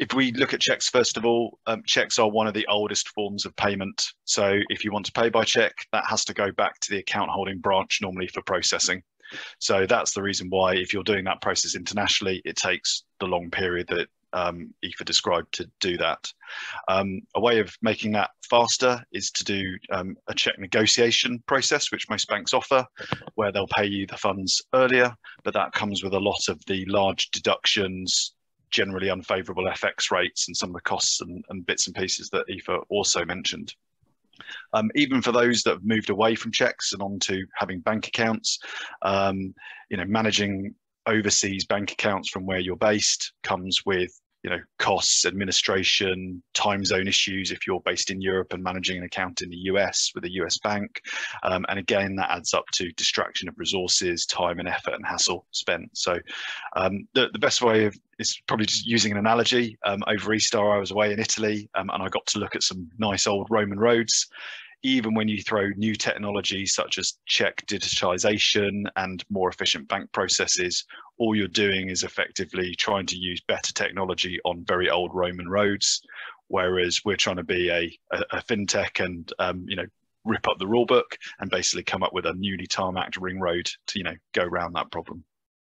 If we look at checks, first of all, checks are one of the oldest forms of payment. So if you want to pay by check, that has to go back to the account holding branch normally for processing. So that's the reason why if you're doing that process internationally, it takes the long period that Aoife described to do that. A way of making that faster is to do a check negotiation process, which most banks offer, where they'll pay you the funds earlier, but that comes with a lot of the large deductions, generally unfavorable FX rates, and some of the costs and bits and pieces that Aoife also mentioned. Even for those that have moved away from checks and onto having bank accounts, managing overseas bank accounts from where you're based comes with costs, administration, time zone issues if you're based in Europe and managing an account in the US with a US bank. And again, that adds up to distraction of resources, time and effort and hassle spent. So the best way is probably just using an analogy. Over Easter, I was away in Italy and I got to look at some nice old Roman roads. Even when you throw new technologies such as check digitization and more efficient bank processes, all you're doing is effectively trying to use better technology on very old Roman roads, whereas we're trying to be a fintech and rip up the rule book and basically come up with a newly tarmacked ring road to go around that problem.